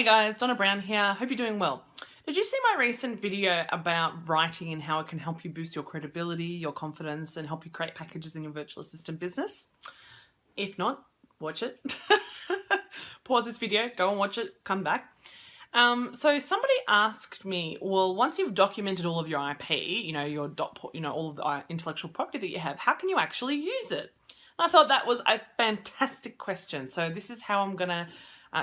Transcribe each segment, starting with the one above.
guys, Donna Brown here. Hope you're doing well. Did you see my recent video about writing and how it can help you boost your credibility, your confidence, and help you create packages in your virtual assistant business? If not, watch it. Pause this video, go and watch it, come back. So somebody asked me, well, once you've documented all of your IP, your all of the intellectual property that you have, how can you actually use it? And I thought that was a fantastic question. So this is how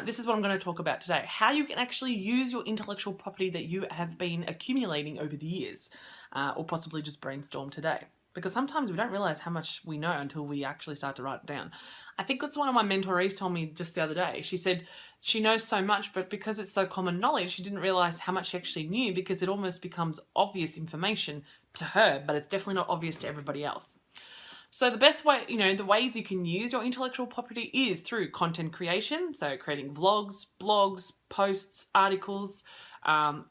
this is what I'm going to talk about today. How you can actually use your intellectual property that you have been accumulating over the years, or possibly just brainstorm today. Because sometimes we don't realize how much we know until we actually start to write it down. I think that's one of my mentorees told me just the other day. She said she knows so much, but because it's so common knowledge, she didn't realize how much she actually knew because it almost becomes obvious information to her, but it's definitely not obvious to everybody else. So the best way, the ways you can use your intellectual property is through content creation. So creating vlogs, blogs, posts, articles,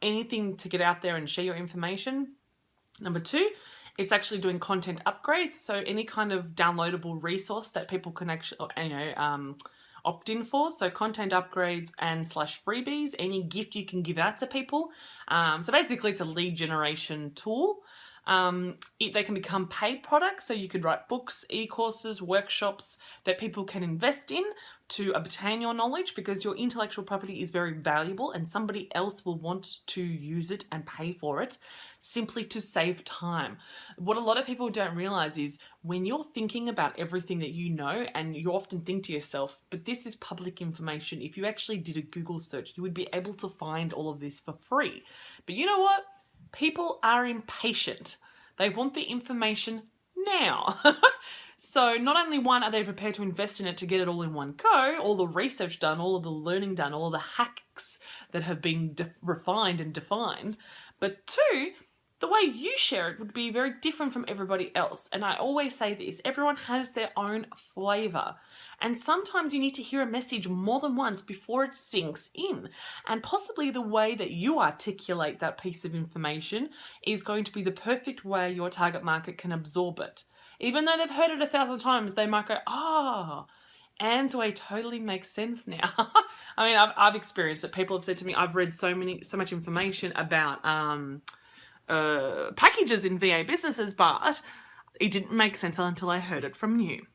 anything to get out there and share your information. Number two, it's actually doing content upgrades. So any kind of downloadable resource that people can actually, opt in for. So content upgrades and / freebies, any gift you can give out to people. So basically it's a lead generation tool. They can become paid products, so you could write books, e-courses, workshops that people can invest in to obtain your knowledge, because your intellectual property is very valuable and somebody else will want to use it and pay for it simply to save time. What a lot of people don't realize is when you're thinking about everything that you know, and you often think to yourself, but this is public information. If you actually did a Google search, you would be able to find all of this for free. But you know what? People are impatient. They want the information now. So not only one, are they prepared to invest in it to get it all in one go, all the research done, all of the learning done, all of the hacks that have been refined and defined, but two, the way you share it would be very different from everybody else. And I always say this, everyone has their own flavor. And sometimes you need to hear a message more than once before it sinks in. And possibly the way that you articulate that piece of information is going to be the perfect way your target market can absorb it. Even though they've heard it 1,000 times, they might go, oh, Anne's way totally makes sense now. I mean, I've experienced it. People have said to me, I've read so much information about packages in VA businesses, but it didn't make sense until I heard it from you.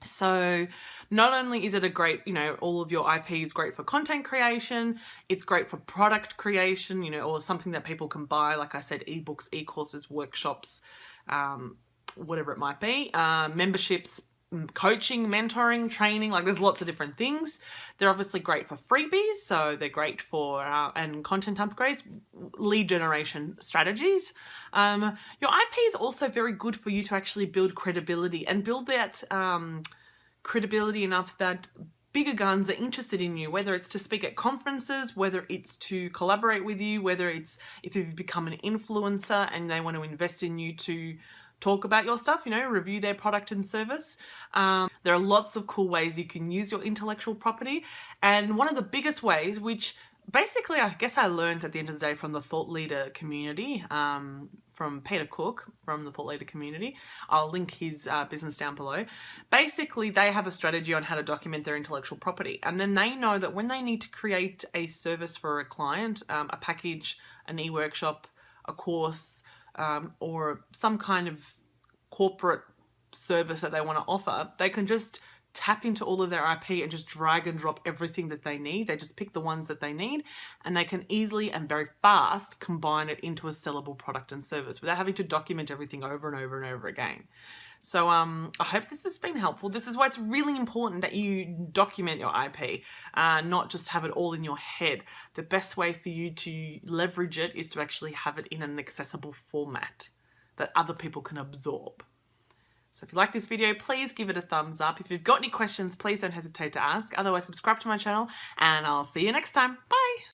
So not only is it a great, all of your IP is great for content creation, it's great for product creation, or something that people can buy, like I said, ebooks, e-courses, workshops, whatever it might be, memberships, coaching, mentoring, training, like there's lots of different things. They're obviously great for freebies, so they're great for, and content upgrades, lead generation strategies. Your IP is also very good for you to actually build credibility and build that credibility enough that bigger guns are interested in you, whether it's to speak at conferences, whether it's to collaborate with you, whether it's if you've become an influencer and they want to invest in you to talk about your stuff, review their product and service. There are lots of cool ways you can use your intellectual property. And one of the biggest ways, which basically I guess I learned at the end of the day from the Thought Leader community, from Peter Cook from the Thought Leader community. I'll link his business down below. Basically, they have a strategy on how to document their intellectual property. And then they know that when they need to create a service for a client, a package, an e-workshop, a course, or some kind of corporate service that they want to offer, they can just tap into all of their IP and just drag and drop everything that they need. They just pick the ones that they need and they can easily and very fast combine it into a sellable product and service without having to document everything over and over and over again. So I hope this has been helpful. This is why it's really important that you document your IP, not just have it all in your head. The best way for you to leverage it is to actually have it in an accessible format that other people can absorb. So if you like this video, please give it a thumbs up. If you've got any questions, please don't hesitate to ask. Otherwise, subscribe to my channel and I'll see you next time. Bye.